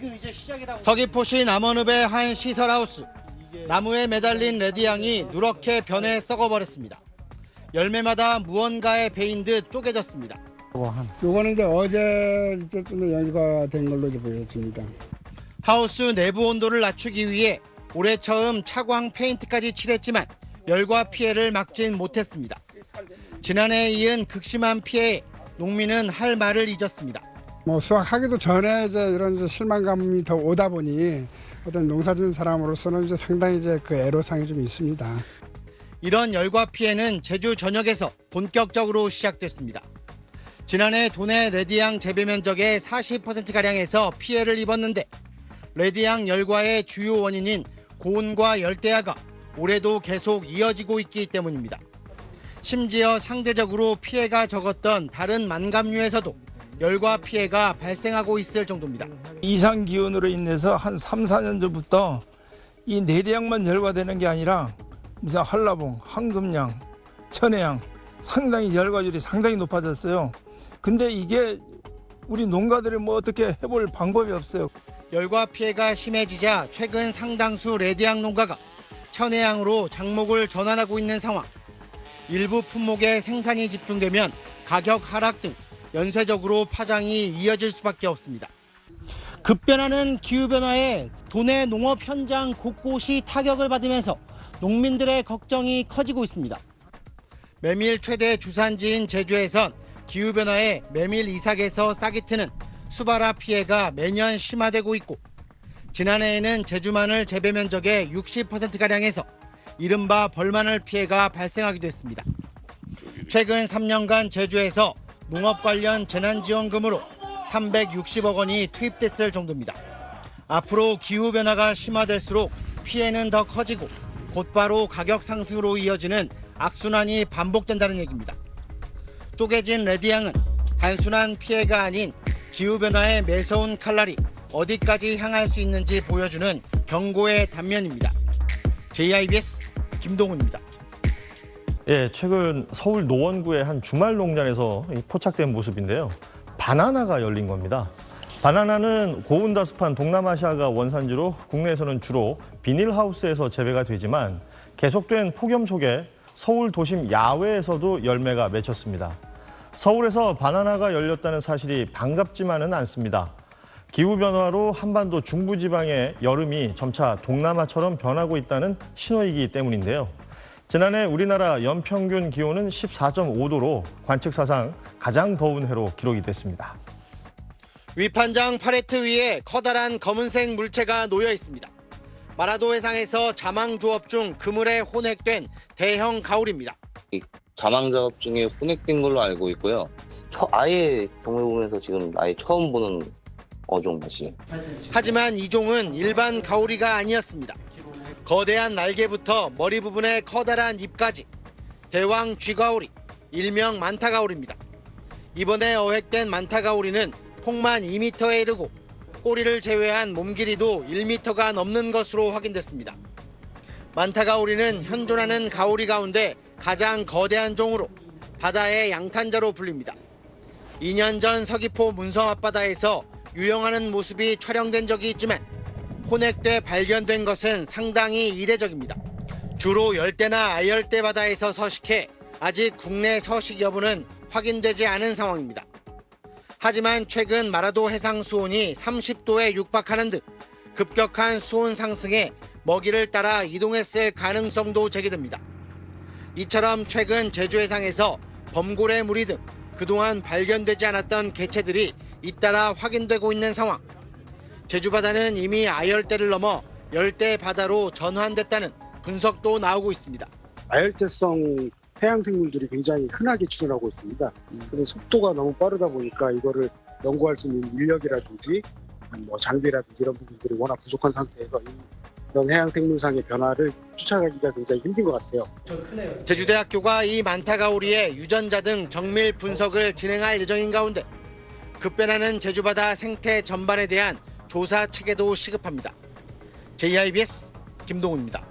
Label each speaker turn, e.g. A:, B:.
A: 지금 이제 시작이라고.
B: 서귀포시 남원읍의 한 시설하우스. 나무에 매달린 레디향이 누렇게 변해 썩어버렸습니다. 열매마다 무언가에 베인 듯 쪼개졌습니다.
C: 요거는 이제 어제 좀 연구가 된 걸로 이제 보여집니다.
B: 하우스 내부 온도를 낮추기 위해 올해 처음 차광 페인트까지 칠했지만 열과 피해를 막진 못했습니다. 지난해에 이은 극심한 피해에 농민은 할 말을 잊었습니다.
C: 뭐 수확하기도 전에 이제 이런 이제 실망감이 더 오다 보니 어떤 농사짓는 사람으로서는 이제 상당히 이제 그 애로사항이 좀 있습니다.
B: 이런 열과 피해는 제주 전역에서 본격적으로 시작됐습니다. 지난해 도내 레디향 재배 면적의 40%가량에서 피해를 입었는데 레디향 열과의 주요 원인인 고온과 열대야가 올해도 계속 이어지고 있기 때문입니다. 심지어 상대적으로 피해가 적었던 다른 만감류에서도 열과 피해가 발생하고 있을 정도입니다.
D: 이상 기온으로 인해서 한 3, 4년 전부터 이 내대향만 열과되는 게 아니라 무슨 한라봉, 황금향, 천혜향 상당히 열과율이 상당히 높아졌어요. 근데 이게 우리 농가들이 뭐 어떻게 해볼 방법이 없어요.
B: 열과 피해가 심해지자 최근 상당수 레디향 농가가 천혜향으로 장목을 전환하고 있는 상황. 일부 품목의 생산이 집중되면 가격 하락 등 연쇄적으로 파장이 이어질 수밖에 없습니다. 급변하는 기후변화에 도내 농업 현장 곳곳이 타격을 받으면서 농민들의 걱정이 커지고 있습니다. 메밀 최대 주산지인 제주에선 기후변화에 메밀 이삭에서 싹이 트는 수발화 피해가 매년 심화되고 있고 지난해에는 제주 마늘 재배 면적의 60%가량에서 이른바 벌마늘 피해가 발생하기도 했습니다. 최근 3년간 제주에서 농업 관련 재난지원금으로 360억 원이 투입됐을 정도입니다. 앞으로 기후변화가 심화될수록 피해는 더 커지고 곧바로 가격 상승으로 이어지는 악순환이 반복된다는 얘기입니다. 쪼개진 레디향은 단순한 피해가 아닌 기후변화의 매서운 칼날이 어디까지 향할 수 있는지 보여주는 경고의 단면입니다. JIBS 김동훈입니다.
E: 예, 최근 서울 노원구의 한 주말 농장에서 포착된 모습인데요. 바나나가 열린 겁니다. 바나나는 고온다습한 동남아시아가 원산지로 국내에서는 주로 비닐하우스에서 재배가 되지만 계속된 폭염 속에 서울 도심 야외에서도 열매가 맺혔습니다. 서울에서 바나나가 열렸다는 사실이 반갑지만은 않습니다. 기후변화로 한반도 중부지방의 여름이 점차 동남아처럼 변하고 있다는 신호이기 때문인데요. 지난해 우리나라 연평균 기온은 14.5도로 관측사상 가장 더운 해로 기록이 됐습니다.
B: 위판장 팔레트 위에 커다란 검은색 물체가 놓여 있습니다. 마라도 해상에서 자망 조업 중 그물에 혼액된 대형 가오리입니다.
F: 자망 작업 중에 혼액된 걸로 알고 있고요. 아예 종을 보면서 지금 아예 처음 보는 어종 맛이.
B: 하지만 이 종은 일반 가오리가 아니었습니다. 거대한 날개부터 머리 부분의 커다란 입까지 대왕 쥐가오리, 일명 만타가오리입니다. 이번에 어획된 만타가오리는 폭만 2m에 이르고 꼬리를 제외한 몸 길이도 1m가 넘는 것으로 확인됐습니다. 만타가오리는 현존하는 가오리 가운데 가장 거대한 종으로 바다의 양탄자로 불립니다. 2년 전 서귀포 문섬 앞바다에서 유영하는 모습이 촬영된 적이 있지만 혼액돼 발견된 것은 상당히 이례적입니다. 주로 열대나 아열대 바다에서 서식해 아직 국내 서식 여부는 확인되지 않은 상황입니다. 하지만 최근 마라도 해상 수온이 30도에 육박하는 등 급격한 수온 상승에 먹이를 따라 이동했을 가능성도 제기됩니다. 이처럼 최근 제주 해상에서 범고래 무리 등 그동안 발견되지 않았던 개체들이 잇따라 확인되고 있는 상황. 제주 바다는 이미 아열대를 넘어 열대 바다로 전환됐다는 분석도 나오고 있습니다.
G: 아열대성 해양 생물들이 굉장히 흔하게 출현하고 있습니다. 그래서 속도가 너무 빠르다 보니까 이거를 연구할 수 있는 인력이라든지 뭐 장비라든지 이런 부분들이 워낙 부족한 상태에서 이런 해양 생물상의 변화를 쫓아가기가 굉장히 힘든 것 같아요.
B: 제주대학교가 이 만타가오리의 유전자 등 정밀 분석을 진행할 예정인 가운데 급변하는 제주바다 생태 전반에 대한 조사 체계도 시급합니다. JIBS 김동훈입니다.